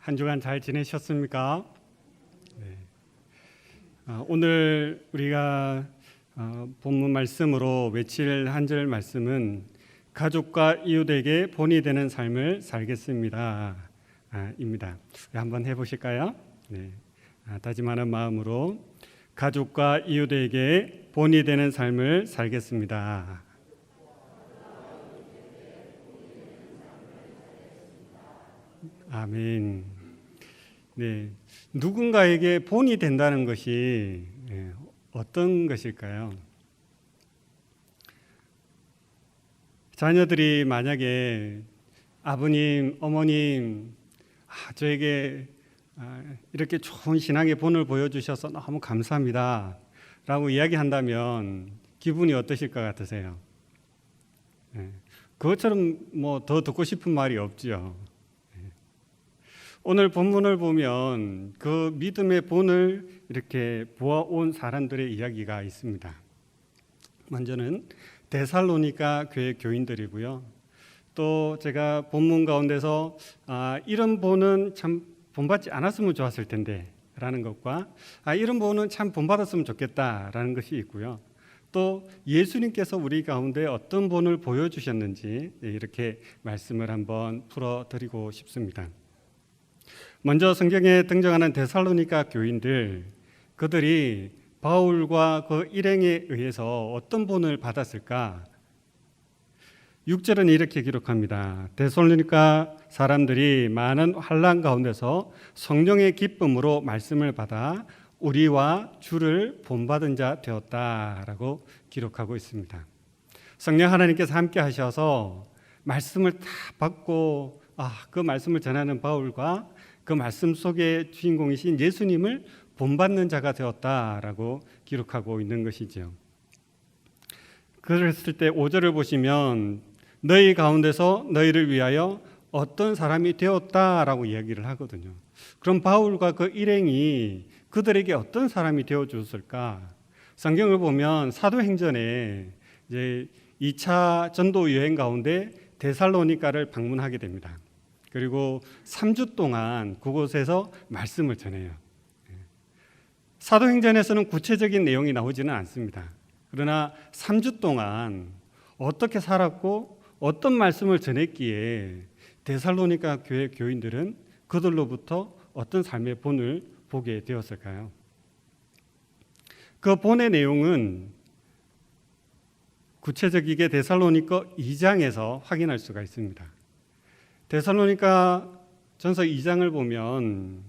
한 주간 잘 지내셨습니까? 네. 오늘 우리가 본문 말씀으로 외칠 한 절 말씀은 가족과 이웃에게 본이 되는 삶을 살겠습니다. 입니다. 한번 해보실까요? 네. 다짐하는 마음으로 가족과 이웃에게 본이 되는 삶을 살겠습니다. 아멘. 네, 누군가에게 본이 된다는 것이 어떤 것일까요? 자녀들이 만약에 아버님, 어머님, 저에게 이렇게 좋은 신앙의 본을 보여주셔서 너무 감사합니다 라고 이야기한다면 기분이 어떠실 것 같으세요? 그것처럼 더 듣고 싶은 말이 없죠. 오늘 본문을 보면 그 믿음의 본을 이렇게 보아온 사람들의 이야기가 있습니다. 먼저는 데살로니가 교회 교인들이고요. 또 제가 본문 가운데서 이런 본은 참 본받지 않았으면 좋았을 텐데 라는 것과 이런 본은 참 본받았으면 좋겠다라는 것이 있고요. 또 예수님께서 우리 가운데 어떤 본을 보여주셨는지 이렇게 말씀을 한번 풀어드리고 싶습니다. 먼저 성경에 등장하는 데살로니가 교인들, 그들이 바울과 그 일행에 의해서 어떤 본을 받았을까? 6절은 이렇게 기록합니다. 데살로니가 사람들이 많은 환난 가운데서 성령의 기쁨으로 말씀을 받아 우리와 주를 본받은 자 되었다라고 기록하고 있습니다. 성령 하나님께서 함께 하셔서 말씀을 다 받고 그 말씀을 전하는 바울과 그 말씀 속의 주인공이신 예수님을 본받는 자가 되었다라고 기록하고 있는 것이죠. 그랬을 때 5절을 보시면 너희 가운데서 너희를 위하여 어떤 사람이 되었다라고 이야기를 하거든요. 그럼 바울과 그 일행이 그들에게 어떤 사람이 되어줬을까? 성경을 보면 사도행전에 이제 2차 전도 여행 가운데 데살로니가를 방문하게 됩니다. 그리고 3주 동안 그곳에서 말씀을 전해요. 사도행전에서는 구체적인 내용이 나오지는 않습니다. 그러나 3주 동안 어떻게 살았고 어떤 말씀을 전했기에 데살로니가 교회 교인들은 그들로부터 어떤 삶의 본을 보게 되었을까요? 그 본의 내용은 구체적이게 데살로니가 2장에서 확인할 수가 있습니다. 데살로니가 전서 2장을 보면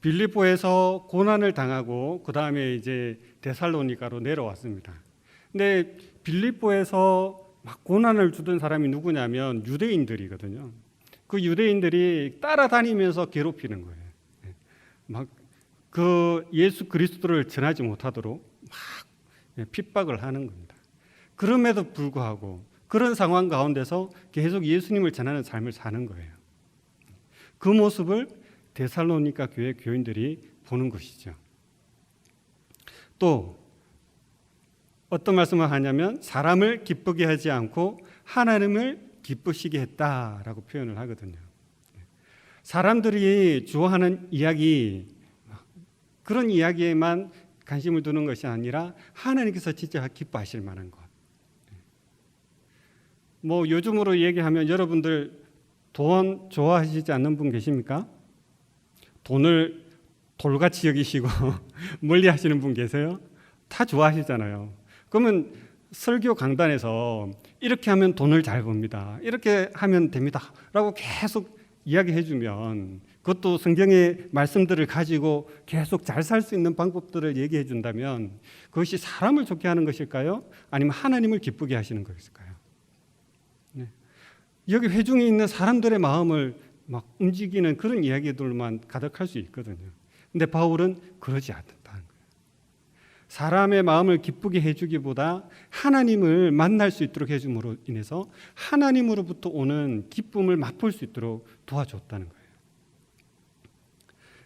빌립보에서 고난을 당하고 그 다음에 이제 데살로니가로 내려왔습니다. 근데 빌립보에서 막 고난을 주던 사람이 누구냐면 유대인들이거든요. 그 유대인들이 따라다니면서 괴롭히는 거예요. 막 그 예수 그리스도를 전하지 못하도록 막 핍박을 하는 겁니다. 그럼에도 불구하고 그런 상황 가운데서 계속 예수님을 전하는 삶을 사는 거예요. 그 모습을 데살로니가 교회 교인들이 보는 것이죠. 또 어떤 말씀을 하냐면 사람을 기쁘게 하지 않고 하나님을 기쁘시게 했다라고 표현을 하거든요. 사람들이 좋아하는 이야기, 그런 이야기에만 관심을 두는 것이 아니라 하나님께서 진짜 기뻐하실 만한 것. 요즘으로 얘기하면 여러분들 돈 좋아하시지 않는 분 계십니까? 돈을 돌같이 여기시고 멀리 하시는 분 계세요? 다 좋아하시잖아요. 그러면 설교 강단에서 이렇게 하면 돈을 잘 법니다. 이렇게 하면 됩니다. 라고 계속 이야기해 주면 그것도 성경의 말씀들을 가지고 계속 잘 살 수 있는 방법들을 얘기해 준다면 그것이 사람을 좋게 하는 것일까요? 아니면 하나님을 기쁘게 하시는 것일까요? 여기 회중에 있는 사람들의 마음을 막 움직이는 그런 이야기들만 가득할 수 있거든요. 근데 바울은 그러지 않는다는 거예요. 사람의 마음을 기쁘게 해주기보다 하나님을 만날 수 있도록 해줌으로 인해서 하나님으로부터 오는 기쁨을 맛볼 수 있도록 도와줬다는 거예요.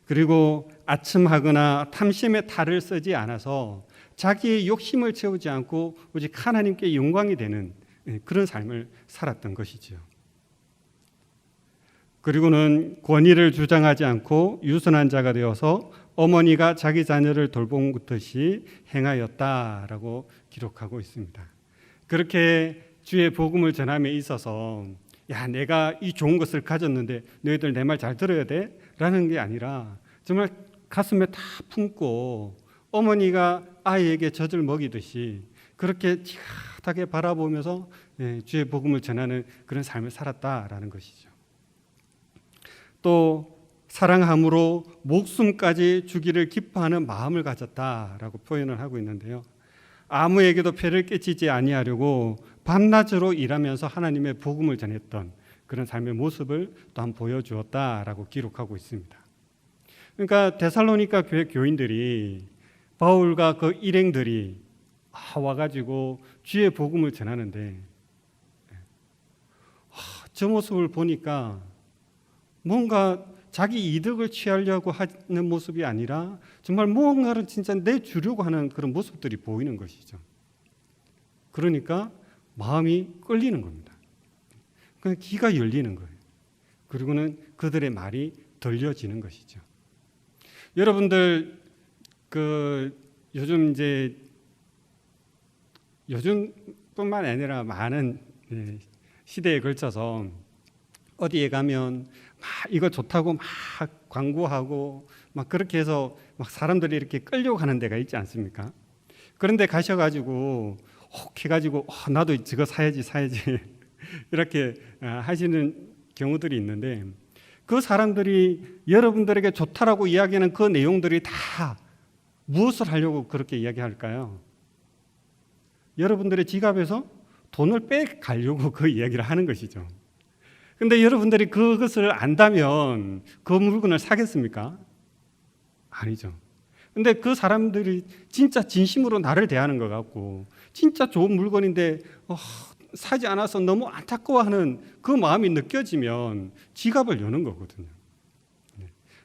그리고 아첨하거나 탐심의 탈을 쓰지 않아서 자기의 욕심을 채우지 않고 오직 하나님께 영광이 되는 그런 삶을 살았던 것이죠. 그리고는 권위를 주장하지 않고 유순한 자가 되어서 어머니가 자기 자녀를 돌보듯이 행하였다라고 기록하고 있습니다. 그렇게 주의 복음을 전함에 있어서 야, 내가 이 좋은 것을 가졌는데 너희들 내 말 잘 들어야 돼? 라는 게 아니라 정말 가슴에 다 품고 어머니가 아이에게 젖을 먹이듯이 그렇게 지긋하게 바라보면서 주의 복음을 전하는 그런 삶을 살았다라는 것이죠. 또 사랑함으로 목숨까지 주기를 기뻐하는 마음을 가졌다라고 표현을 하고 있는데요. 아무에게도 폐를 끼치지 아니하려고 밤낮으로 일하면서 하나님의 복음을 전했던 그런 삶의 모습을 또한 보여주었다라고 기록하고 있습니다. 그러니까 데살로니가 교회 교인들이 바울과 그 일행들이 와가지고 주의 복음을 전하는데 저 모습을 보니까 뭔가 자기 이득을 취하려고 하는 모습이 아니라 정말 무언가를 진짜 내주려고 하는 그런 모습들이 보이는 것이죠. 그러니까 마음이 끌리는 겁니다. 그냥 귀가 열리는 거예요. 그리고는 그들의 말이 들려지는 것이죠. 여러분들 요즘뿐만 아니라 많은 시대에 걸쳐서 어디에 가면 막 이거 좋다고 막 광고하고 막 그렇게 해서 막 사람들이 이렇게 끌려고 하는 데가 있지 않습니까? 그런데 가셔가지고 혹 해가지고 나도 저거 사야지 이렇게 하시는 경우들이 있는데 그 사람들이 여러분들에게 좋다라고 이야기하는 그 내용들이 다 무엇을 하려고 그렇게 이야기할까요? 여러분들의 지갑에서 돈을 빼가려고 그 이야기를 하는 것이죠. 근데 여러분들이 그것을 안다면 그 물건을 사겠습니까? 아니죠. 근데 그 사람들이 진짜 진심으로 나를 대하는 것 같고 진짜 좋은 물건인데 사지 않아서 너무 안타까워하는 그 마음이 느껴지면 지갑을 여는 거거든요.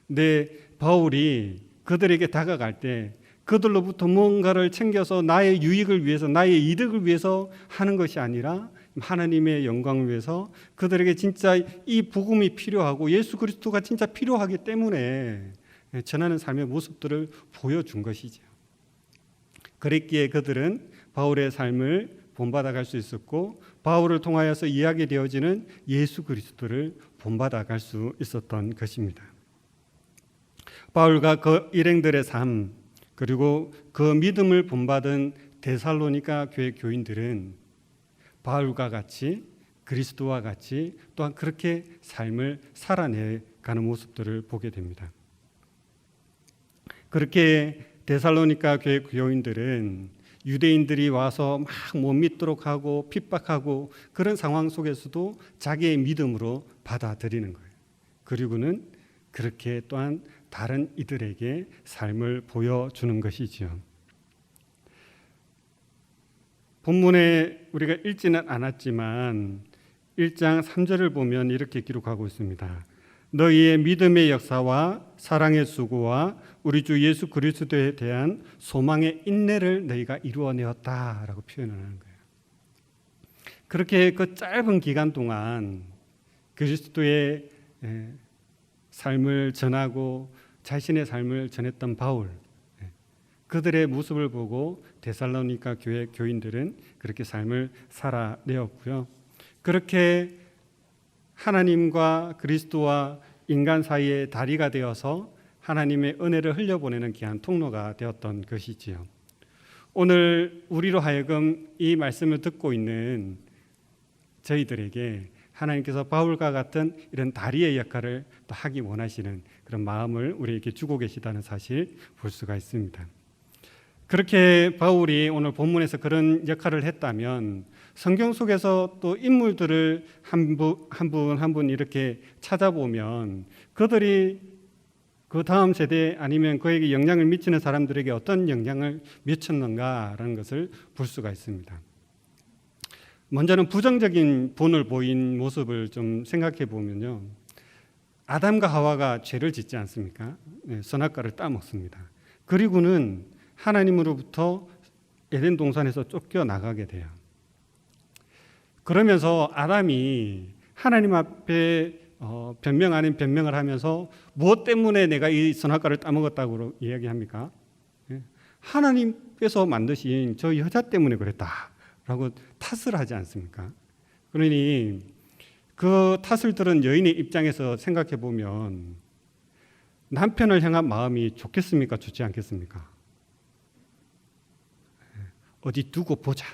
근데 바울이 그들에게 다가갈 때 그들로부터 뭔가를 챙겨서 나의 유익을 위해서 나의 이득을 위해서 하는 것이 아니라 하나님의 영광을 위해서 그들에게 진짜 이 복음이 필요하고 예수 그리스도가 진짜 필요하기 때문에 전하는 삶의 모습들을 보여준 것이죠. 그랬기에 그들은 바울의 삶을 본받아갈 수 있었고 바울을 통하여서 이야기되어지는 예수 그리스도를 본받아갈 수 있었던 것입니다. 바울과 그 일행들의 삶 그리고 그 믿음을 본받은 데살로니가 교회 교인들은 바울과 같이 그리스도와 같이 또한 그렇게 삶을 살아내가는 모습들을 보게 됩니다. 그렇게 데살로니가 교회 교인들은 유대인들이 와서 막 못 믿도록 하고 핍박하고 그런 상황 속에서도 자기의 믿음으로 받아들이는 거예요. 그리고는 그렇게 또한 다른 이들에게 삶을 보여주는 것이지요. 본문에 우리가 읽지는 않았지만 1장 3절을 보면 이렇게 기록하고 있습니다. 너희의 믿음의 역사와 사랑의 수고와 우리 주 예수 그리스도에 대한 소망의 인내를 너희가 이루어내었다라고 표현을 하는 거예요. 그렇게 그 짧은 기간 동안 그리스도의 삶을 전하고 자신의 삶을 전했던 바울, 그들의 모습을 보고 데살로니가 교회 교인들은 그렇게 삶을 살아내었고요. 그렇게 하나님과 그리스도와 인간 사이의 다리가 되어서 하나님의 은혜를 흘려보내는 귀한 통로가 되었던 것이지요. 오늘 우리로 하여금 이 말씀을 듣고 있는 저희들에게 하나님께서 바울과 같은 이런 다리의 역할을 또 하기 원하시는 그런 마음을 우리에게 주고 계시다는 사실 볼 수가 있습니다. 그렇게 바울이 오늘 본문에서 그런 역할을 했다면 성경 속에서 또 인물들을 한 분 한 분 이렇게 찾아보면 그들이 그 다음 세대 아니면 그에게 영향을 미치는 사람들에게 어떤 영향을 미쳤는가라는 것을 볼 수가 있습니다. 먼저는 부정적인 본을 보인 모습을 좀 생각해 보면요. 아담과 하와가 죄를 짓지 않습니까? 선악과를 따먹습니다. 그리고는 하나님으로부터 에덴 동산에서 쫓겨나가게 돼요. 그러면서 아담이 하나님 앞에 변명 아닌 변명을 하면서 무엇 때문에 내가 이 선악과를 따먹었다고 이야기합니까? 예? 하나님께서 만드신 저 여자 때문에 그랬다라고 탓을 하지 않습니까? 그러니 그 탓을 들은 여인의 입장에서 생각해 보면 남편을 향한 마음이 좋겠습니까? 좋지 않겠습니까? 어디 두고 보자.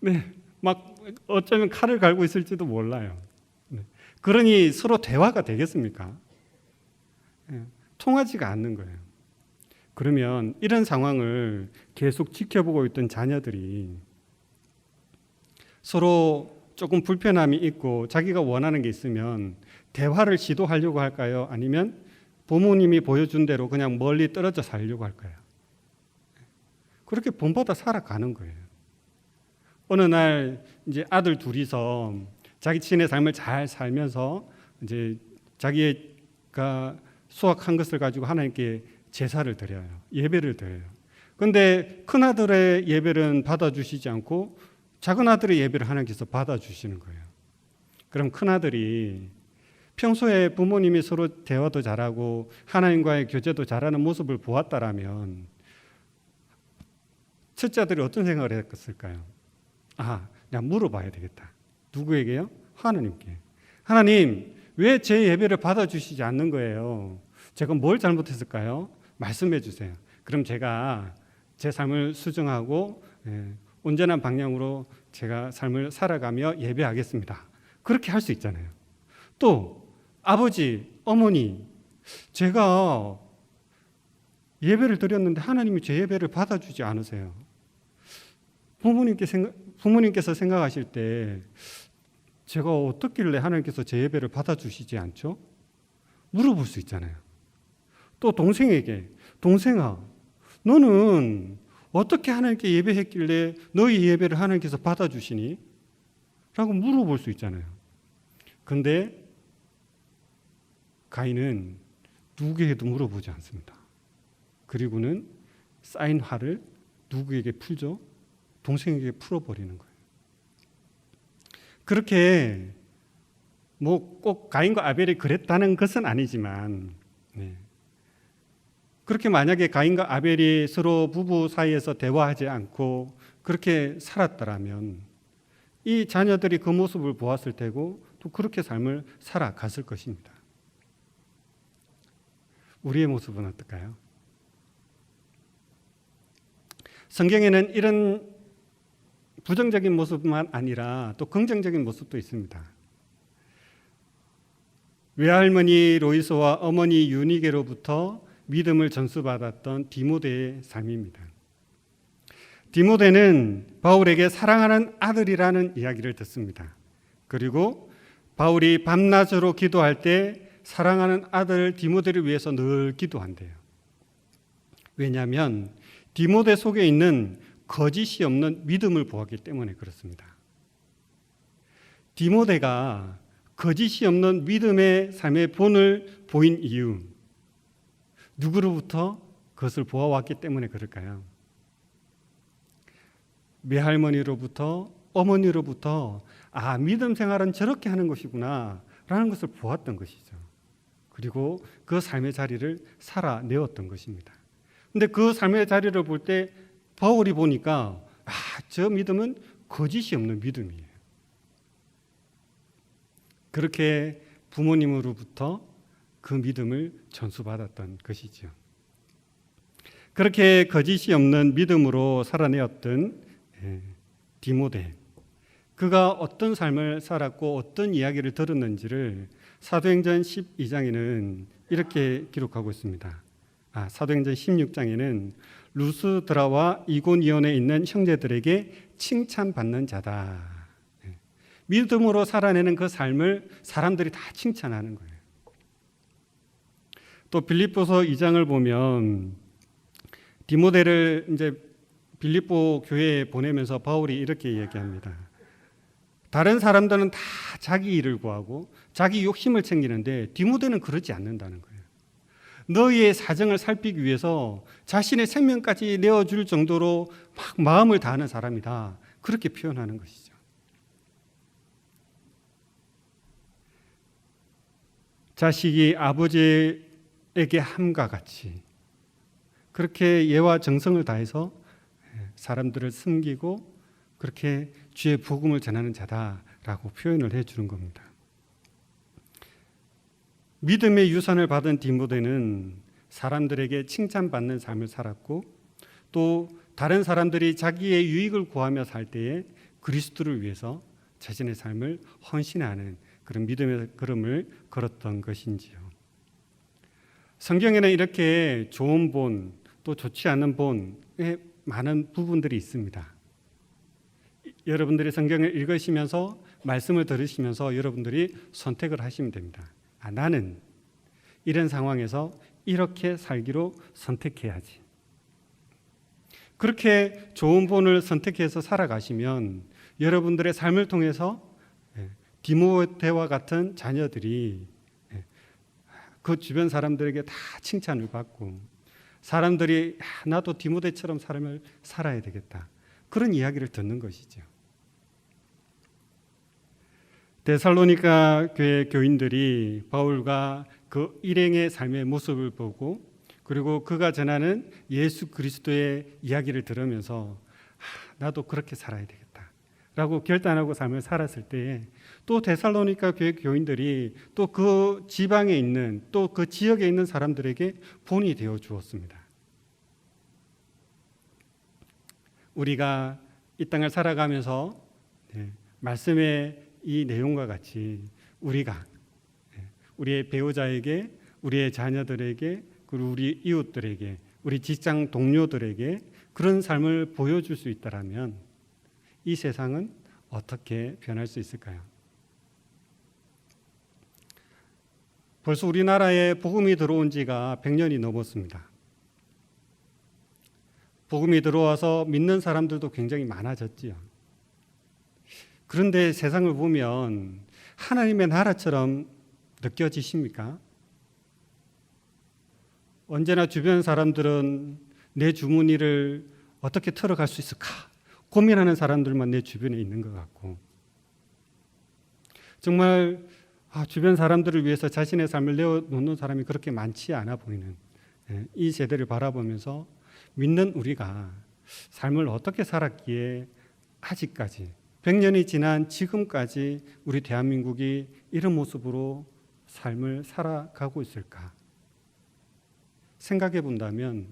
네, 막 어쩌면 칼을 갈고 있을지도 몰라요. 네. 그러니 서로 대화가 되겠습니까? 통하지가 않는 거예요. 그러면 이런 상황을 계속 지켜보고 있던 자녀들이 서로 조금 불편함이 있고 자기가 원하는 게 있으면 대화를 시도하려고 할까요? 아니면 부모님이 보여준 대로 그냥 멀리 떨어져 살려고 할까요? 그렇게 본받아 살아가는 거예요. 어느 날 이제 아들 둘이서 자기 친의 삶을 잘 살면서 이제 자기가 수확한 것을 가지고 하나님께 제사를 드려요. 예배를 드려요. 그런데 큰 아들의 예배는 받아주시지 않고 작은 아들의 예배를 하나님께서 받아주시는 거예요. 그럼 큰 아들이 평소에 부모님이 서로 대화도 잘하고 하나님과의 교제도 잘하는 모습을 보았다라면 첫째 아들이 어떤 생각을 했을까요? 내가 물어봐야 되겠다. 누구에게요? 하나님께. 하나님, 왜 제 예배를 받아주시지 않는 거예요? 제가 뭘 잘못했을까요? 말씀해 주세요. 그럼 제가 제 삶을 수정하고 온전한 방향으로 제가 삶을 살아가며 예배하겠습니다. 그렇게 할 수 있잖아요. 또 아버지, 어머니, 제가 예배를 드렸는데 하나님이 제 예배를 받아주지 않으세요. 부모님께서 생각하실 때 제가 어떻길래 하나님께서 제 예배를 받아주시지 않죠? 물어볼 수 있잖아요. 또 동생에게, 동생아, 너는 어떻게 하나님께 예배했길래 너희 예배를 하나님께서 받아주시니? 라고 물어볼 수 있잖아요. 그런데 가인은 누구에게도 물어보지 않습니다. 그리고는 쌓인 화를 누구에게 풀죠? 동생에게 풀어버리는 거예요. 그렇게 뭐 꼭 가인과 아벨이 그랬다는 것은 아니지만 그렇게 만약에 가인과 아벨이 서로 부부 사이에서 대화하지 않고 그렇게 살았더라면 이 자녀들이 그 모습을 보았을 테고 또 그렇게 삶을 살아갔을 것입니다. 우리의 모습은 어떨까요? 성경에는 이런 부정적인 모습만 아니라 또 긍정적인 모습도 있습니다. 외할머니 로이소와 어머니 유니게로부터 믿음을 전수받았던 디모데의 삶입니다. 디모데는 바울에게 사랑하는 아들이라는 이야기를 듣습니다. 그리고 바울이 밤낮으로 기도할 때 사랑하는 아들 디모데를 위해서 늘 기도한대요. 왜냐하면 디모데 속에 있는 거짓이 없는 믿음을 보았기 때문에 그렇습니다. 디모데가 거짓이 없는 믿음의 삶의 본을 보인 이유, 누구로부터 그것을 보아왔기 때문에 그럴까요? 외할머니로부터, 어머니로부터 믿음 생활은 저렇게 하는 것이구나 라는 것을 보았던 것이죠. 그리고 그 삶의 자리를 살아내었던 것입니다. 그런데 그 삶의 자리를 볼 때 바울이 보니까 저 믿음은 거짓이 없는 믿음이에요. 그렇게 부모님으로부터 그 믿음을 전수받았던 것이죠. 그렇게 거짓이 없는 믿음으로 살아내었던 디모데, 그가 어떤 삶을 살았고 어떤 이야기를 들었는지를 사도행전 12장에는 이렇게 기록하고 있습니다. 사도행전 16장에는 루스드라와 이고니온에 있는 형제들에게 칭찬받는 자다. 믿음으로 살아내는 그 삶을 사람들이 다 칭찬하는 거예요. 또 빌립보서 2장을 보면 디모데를 이제 빌립보 교회에 보내면서 바울이 이렇게 얘기합니다. 다른 사람들은 다 자기 일을 구하고 자기 욕심을 챙기는데 디모데는 그러지 않는다는 거예요. 너희의 사정을 살피기 위해서 자신의 생명까지 내어줄 정도로 막 마음을 다하는 사람이다. 그렇게 표현하는 것이죠. 자식이 아버지에게 함과 같이 그렇게 예와 정성을 다해서 사람들을 섬기고 그렇게 주의 복음을 전하는 자다라고 표현을 해주는 겁니다. 믿음의 유산을 받은 디모데는 사람들에게 칭찬받는 삶을 살았고 또 다른 사람들이 자기의 유익을 구하며 살 때에 그리스도를 위해서 자신의 삶을 헌신하는 그런 믿음의 걸음을 걸었던 것인지요. 성경에는 이렇게 좋은 본, 또 좋지 않은 본의 많은 부분들이 있습니다. 여러분들이 성경을 읽으시면서 말씀을 들으시면서 여러분들이 선택을 하시면 됩니다. 나는 이런 상황에서 이렇게 살기로 선택해야지. 그렇게 좋은 본을 선택해서 살아가시면 여러분들의 삶을 통해서 디모데와 같은 자녀들이 그 주변 사람들에게 다 칭찬을 받고 사람들이 나도 디모데처럼 삶을 살아야 되겠다. 그런 이야기를 듣는 것이죠. 데살로니가 교회 교인들이 바울과 그 일행의 삶의 모습을 보고 그리고 그가 전하는 예수 그리스도의 이야기를 들으면서 나도 그렇게 살아야 되겠다 라고 결단하고 삶을 살았을 때에 또 데살로니가 교회 교인들이 또 그 지방에 있는 또 그 지역에 있는 사람들에게 본이 되어 주었습니다. 우리가 이 땅을 살아가면서 말씀의 이 내용과 같이 우리가 우리의 배우자에게, 우리의 자녀들에게, 그리고 우리 이웃들에게, 우리 직장 동료들에게 그런 삶을 보여줄 수 있다라면 이 세상은 어떻게 변할 수 있을까요? 벌써 우리나라에 복음이 들어온 지가 100년이 넘었습니다. 복음이 들어와서 믿는 사람들도 굉장히 많아졌지요. 그런데 세상을 보면 하나님의 나라처럼 느껴지십니까? 언제나 주변 사람들은 내 주머니를 어떻게 털어갈 수 있을까 고민하는 사람들만 내 주변에 있는 것 같고 정말 주변 사람들을 위해서 자신의 삶을 내어놓는 사람이 그렇게 많지 않아 보이는 이 세대를 바라보면서 믿는 우리가 삶을 어떻게 살았기에 아직까지 100년이 지난 지금까지 우리 대한민국이 이런 모습으로 삶을 살아가고 있을까? 생각해 본다면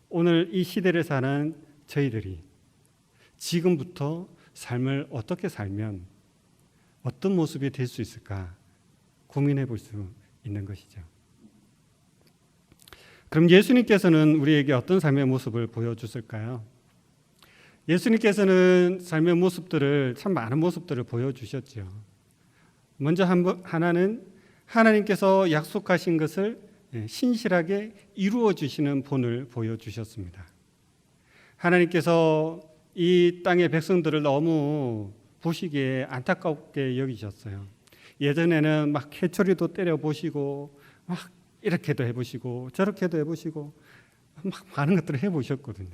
오늘 이 시대를 사는 저희들이 지금부터 삶을 어떻게 살면 어떤 모습이 될 수 있을까 고민해 볼 수 있는 것이죠. 그럼 예수님께서는 우리에게 어떤 삶의 모습을 보여주실까요? 예수님께서는 삶의 모습들을 참 많은 모습들을 보여주셨죠. 먼저 하나는 하나님께서 약속하신 것을 신실하게 이루어 주시는 본을 보여주셨습니다. 하나님께서 이 땅의 백성들을 너무 보시기에 안타깝게 여기셨어요. 예전에는 막 해초리도 때려보시고 막 이렇게도 해보시고 저렇게도 해보시고 막 많은 것들을 해보셨거든요.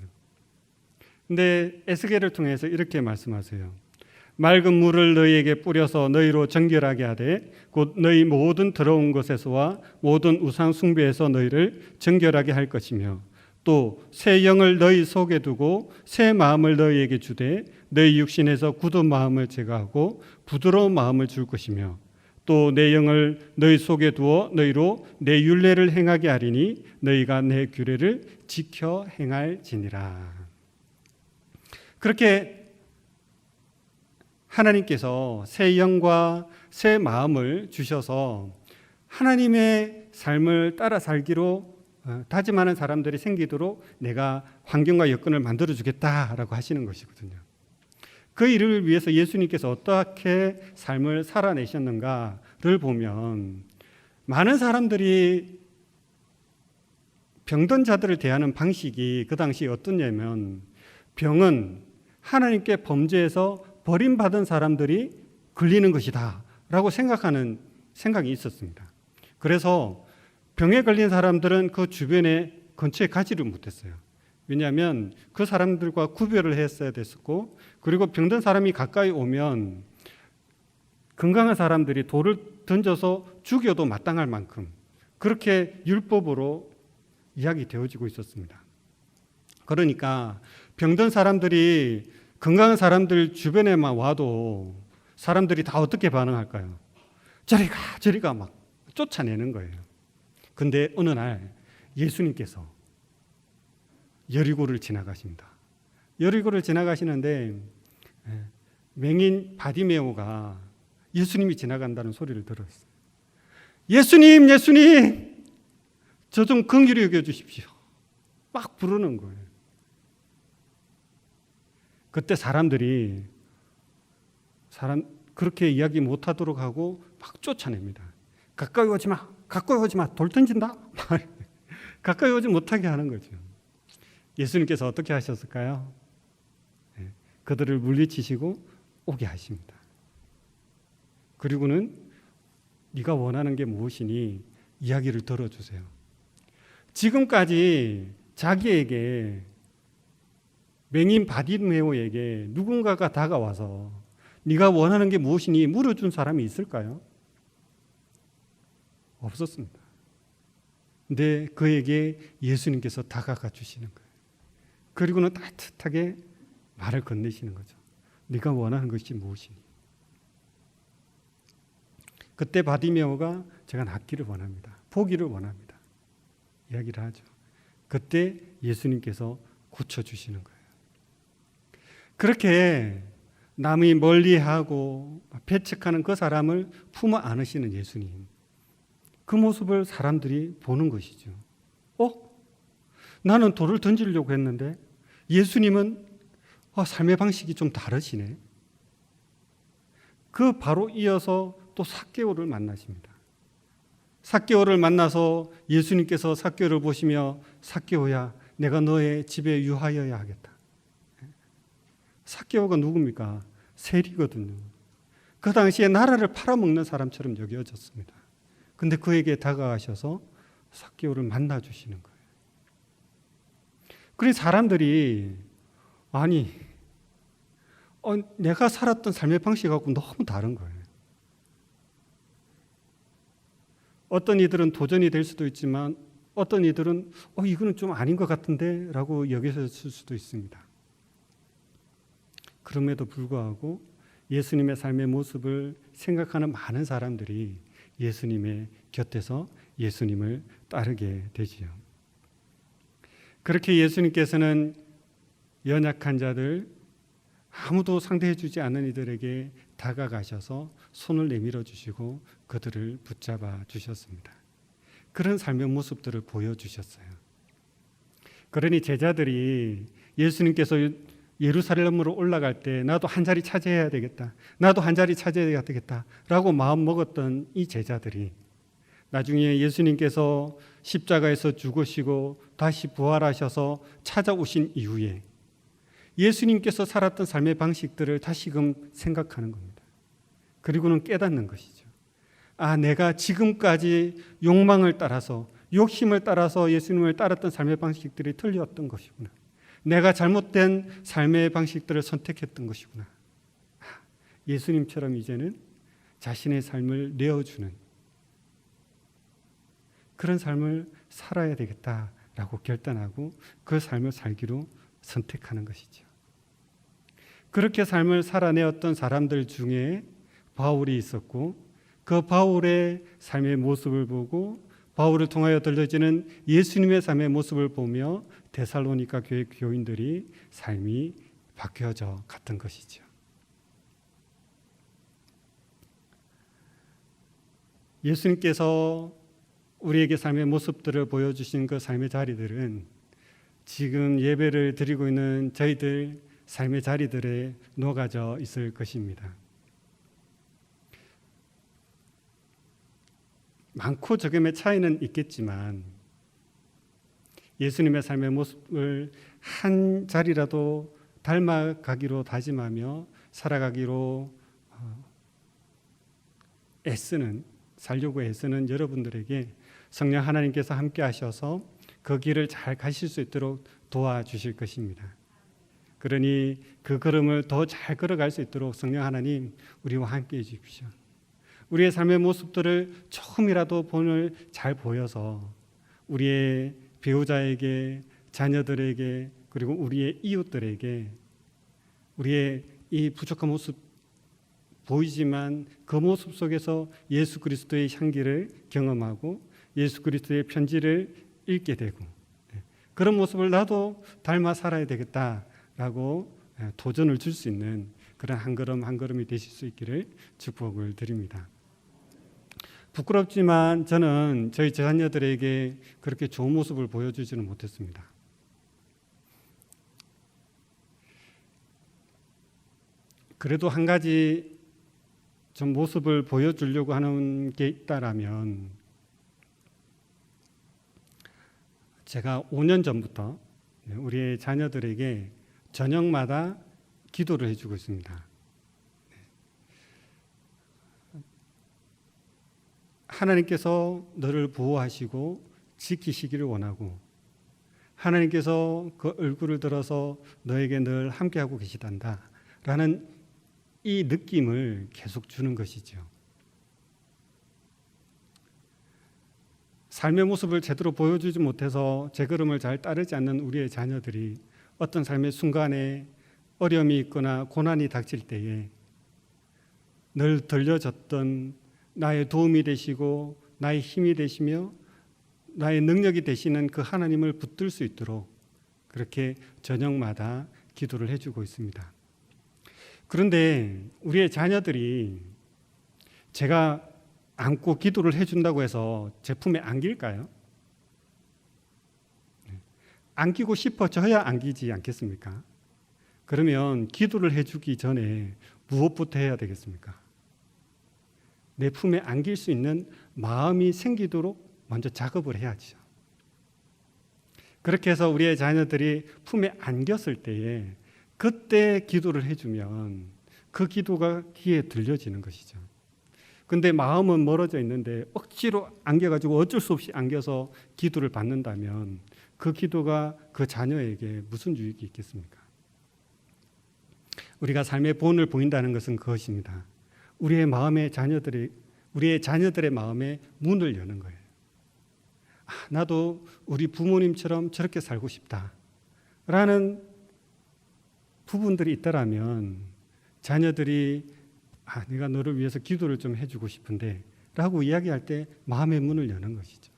근데 에스겔을 통해서 이렇게 말씀하세요. 맑은 물을 너희에게 뿌려서 너희로 정결하게 하되 곧 너희 모든 더러운 것에서와 모든 우상 숭배에서 너희를 정결하게 할 것이며 또 새 영을 너희 속에 두고 새 마음을 너희에게 주되 너희 육신에서 굳은 마음을 제거하고 부드러운 마음을 줄 것이며 또 내 영을 너희 속에 두어 너희로 내 율례를 행하게 하리니 너희가 내 규례를 지켜 행할지니라. 그렇게 하나님께서 새 영과 새 마음을 주셔서 하나님의 삶을 따라 살기로 다짐하는 사람들이 생기도록 내가 환경과 여건을 만들어주겠다라고 하시는 것이거든요. 그 일을 위해서 예수님께서 어떻게 삶을 살아내셨는가를 보면 많은 사람들이 병든 자들을 대하는 방식이 그 당시 어떠냐면 병은 하나님께 범죄해서 버림받은 사람들이 걸리는 것이다 라고 생각하는 생각이 있었습니다. 그래서 병에 걸린 사람들은 그 주변에 근처에 가지를 못했어요. 왜냐하면 그 사람들과 구별을 했어야 됐었고 그리고 병든 사람이 가까이 오면 건강한 사람들이 돌을 던져서 죽여도 마땅할 만큼 그렇게 율법으로 이야기되어지고 있었습니다. 그러니까 병든 사람들이 건강한 사람들 주변에만 와도 사람들이 다 어떻게 반응할까요? 저리가 막 쫓아내는 거예요. 근데 어느 날 예수님께서 여리고를 지나가십니다. 여리고를 지나가시는데 맹인 바디메오가 예수님이 지나간다는 소리를 들었어요. 예수님, 저 좀 긍휼히 여겨주십시오. 막 부르는 거예요. 그때 사람들이 그렇게 이야기 못하도록 하고 막 쫓아냅니다. 가까이 오지 마, 돌 던진다. 가까이 오지 못하게 하는 거죠. 예수님께서 어떻게 하셨을까요? 그들을 물리치시고 오게 하십니다. 그리고는 네가 원하는 게 무엇이니 이야기를 들어주세요. 지금까지 자기에게 맹인 바디메오에게 누군가가 다가와서 네가 원하는 게 무엇이니 물어준 사람이 있을까요? 없었습니다. 근데 그에게 예수님께서 다가가 주시는 거예요. 그리고는 따뜻하게 말을 건네시는 거죠. 네가 원하는 것이 무엇이니? 그때 바디메오가 제가 낫기를 원합니다. 포기를 원합니다. 이야기를 하죠. 그때 예수님께서 고쳐주시는 거예요. 그렇게 남이 멀리하고 배척하는 그 사람을 품어 안으시는 예수님. 그 모습을 사람들이 보는 것이죠. 나는 돌을 던지려고 했는데 예수님은 삶의 방식이 좀 다르시네. 그 바로 이어서 또 삭개오를 만나십니다. 삭개오를 만나서 예수님께서 삭개오를 보시며 삭개오야, 내가 너의 집에 유하여야 하겠다. 삭개오가 누굽니까? 세리거든요. 그 당시에 나라를 팔아먹는 사람처럼 여겨졌습니다. 근데 그에게 다가가셔서 삭개오를 만나주시는 거예요. 그래서 사람들이 내가 살았던 삶의 방식하고 너무 다른 거예요. 어떤 이들은 도전이 될 수도 있지만 어떤 이들은 이거는 좀 아닌 것 같은데 라고 여기셨을 수도 있습니다. 그럼에도 불구하고 예수님의 삶의 모습을 생각하는 많은 사람들이 예수님의 곁에서 예수님을 따르게 되지요. 그렇게 예수님께서는 연약한 자들, 아무도 상대해 주지 않는 이들에게 다가가셔서 손을 내밀어 주시고 그들을 붙잡아 주셨습니다. 그런 삶의 모습들을 보여주셨어요. 그러니 제자들이 예수님께서 예루살렘으로 올라갈 때 나도 한 자리 차지해야 되겠다. 나도 한 자리 차지해야 되겠다. 라고 마음 먹었던 이 제자들이 나중에 예수님께서 십자가에서 죽으시고 다시 부활하셔서 찾아오신 이후에 예수님께서 살았던 삶의 방식들을 다시금 생각하는 겁니다. 그리고는 깨닫는 것이죠. 내가 지금까지 욕망을 따라서 욕심을 따라서 예수님을 따랐던 삶의 방식들이 틀렸던 것이구나. 내가 잘못된 삶의 방식들을 선택했던 것이구나. 예수님처럼 이제는 자신의 삶을 내어주는 그런 삶을 살아야 되겠다라고 결단하고 그 삶을 살기로 선택하는 것이죠. 그렇게 삶을 살아내었던 사람들 중에 바울이 있었고 그 바울의 삶의 모습을 보고 바울을 통하여 들려지는 예수님의 삶의 모습을 보며 데살로니가 교회 교인들이 삶이 바뀌어져 갔던 것이죠. 예수님께서 우리에게 삶의 모습들을 보여주신 그 삶의 자리들은 지금 예배를 드리고 있는 저희들 삶의 자리들에 녹아져 있을 것입니다. 많고 적음의 차이는 있겠지만 예수님의 삶의 모습을 한 자리라도 닮아가기로 다짐하며 살아가기로 살려고 애쓰는 여러분들에게 성령 하나님께서 함께 하셔서 그 길을 잘 가실 수 있도록 도와주실 것입니다. 그러니 그 걸음을 더 잘 걸어갈 수 있도록 성령 하나님 우리와 함께 해 주십시오. 우리의 삶의 모습들을 조금이라도 본을 잘 보여서 우리의 배우자에게, 자녀들에게, 그리고 우리의 이웃들에게 우리의 이 부족한 모습 보이지만 그 모습 속에서 예수 그리스도의 향기를 경험하고 예수 그리스도의 편지를 읽게 되고 그런 모습을 나도 닮아 살아야 되겠다라고 도전을 줄 수 있는 그런 한 걸음 한 걸음이 되실 수 있기를 축복을 드립니다. 부끄럽지만 저는 저희 자녀들에게 그렇게 좋은 모습을 보여주지는 못했습니다. 그래도 한 가지 좀 모습을 보여주려고 하는 게 있다라면 제가 5년 전부터 우리의 자녀들에게 저녁마다 기도를 해주고 있습니다. 하나님께서 너를 보호하시고 지키시기를 원하고 하나님께서 그 얼굴을 들어서 너에게 늘 함께하고 계시단다 라는 이 느낌을 계속 주는 것이죠. 삶의 모습을 제대로 보여주지 못해서 제 걸음을 잘 따르지 않는 우리의 자녀들이 어떤 삶의 순간에 어려움이 있거나 고난이 닥칠 때에 늘 들려졌던 나의 도움이 되시고 나의 힘이 되시며 나의 능력이 되시는 그 하나님을 붙들 수 있도록 그렇게 저녁마다 기도를 해주고 있습니다. 그런데 우리의 자녀들이 제가 안고 기도를 해준다고 해서 제 품에 안길까요? 안기고 싶어져야 안기지 않겠습니까? 그러면 기도를 해주기 전에 무엇부터 해야 되겠습니까? 내 품에 안길 수 있는 마음이 생기도록 먼저 작업을 해야죠. 그렇게 해서 우리의 자녀들이 품에 안겼을 때에 그때 기도를 해주면 그 기도가 귀에 들려지는 것이죠. 근데 마음은 멀어져 있는데 억지로 안겨가지고 어쩔 수 없이 안겨서 기도를 받는다면 그 기도가 그 자녀에게 무슨 유익이 있겠습니까? 우리가 삶의 본을 보인다는 것은 그것입니다. 우리의 자녀들의 마음에 문을 여는 거예요. 나도 우리 부모님처럼 저렇게 살고 싶다라는 부분들이 있다라면 자녀들이 내가 너를 위해서 기도를 좀 해주고 싶은데 라고 이야기할 때 마음의 문을 여는 것이죠.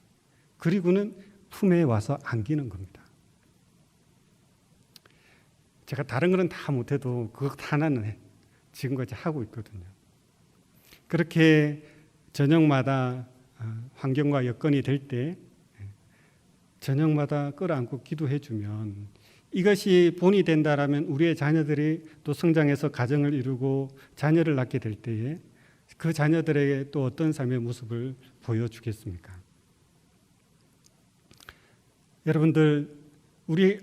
그리고는 품에 와서 안기는 겁니다. 제가 다른 거는 다 못해도 그것 하나는 지금까지 하고 있거든요. 그렇게 저녁마다 환경과 여건이 될 때 저녁마다 끌어안고 기도해주면 이것이 본이 된다라면 우리의 자녀들이 또 성장해서 가정을 이루고 자녀를 낳게 될 때에 그 자녀들에게 또 어떤 삶의 모습을 보여주겠습니까? 여러분들, 우리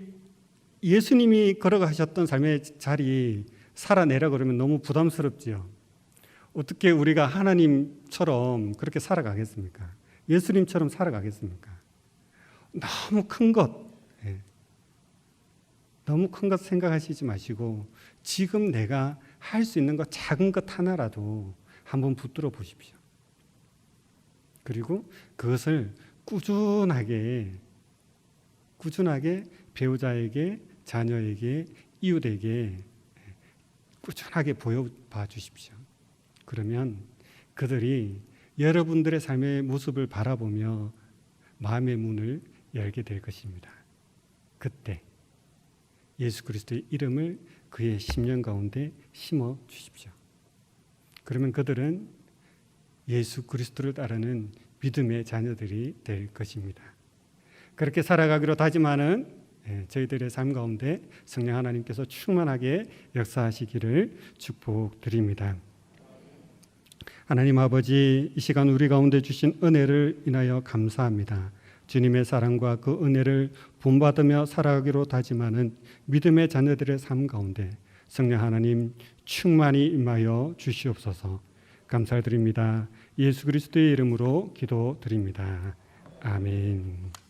예수님이 걸어가셨던 삶의 자리 살아내라 그러면 너무 부담스럽지요. 어떻게 우리가 하나님처럼 그렇게 살아가겠습니까? 예수님처럼 살아가겠습니까? 너무 큰 것, 너무 큰 것 생각하시지 마시고 지금 내가 할 수 있는 것 작은 것 하나라도 한번 붙들어 보십시오. 그리고 그것을 꾸준하게 배우자에게, 자녀에게, 이웃에게 꾸준하게 보여봐 주십시오. 그러면 그들이 여러분들의 삶의 모습을 바라보며 마음의 문을 열게 될 것입니다. 그때 예수 그리스도의 이름을 그의 심령 가운데 심어 주십시오. 그러면 그들은 예수 그리스도를 따르는 믿음의 자녀들이 될 것입니다. 그렇게 살아가기로 다짐하는 저희들의 삶 가운데 성령 하나님께서 충만하게 역사하시기를 축복드립니다. 하나님 아버지, 이 시간 우리 가운데 주신 은혜를 인하여 감사합니다. 주님의 사랑과 그 은혜를 본받으며 살아가기로 다짐하는 믿음의 자녀들의 삶 가운데 성령 하나님 충만히 임하여 주시옵소서. 감사드립니다. 예수 그리스도의 이름으로 기도드립니다. 아멘.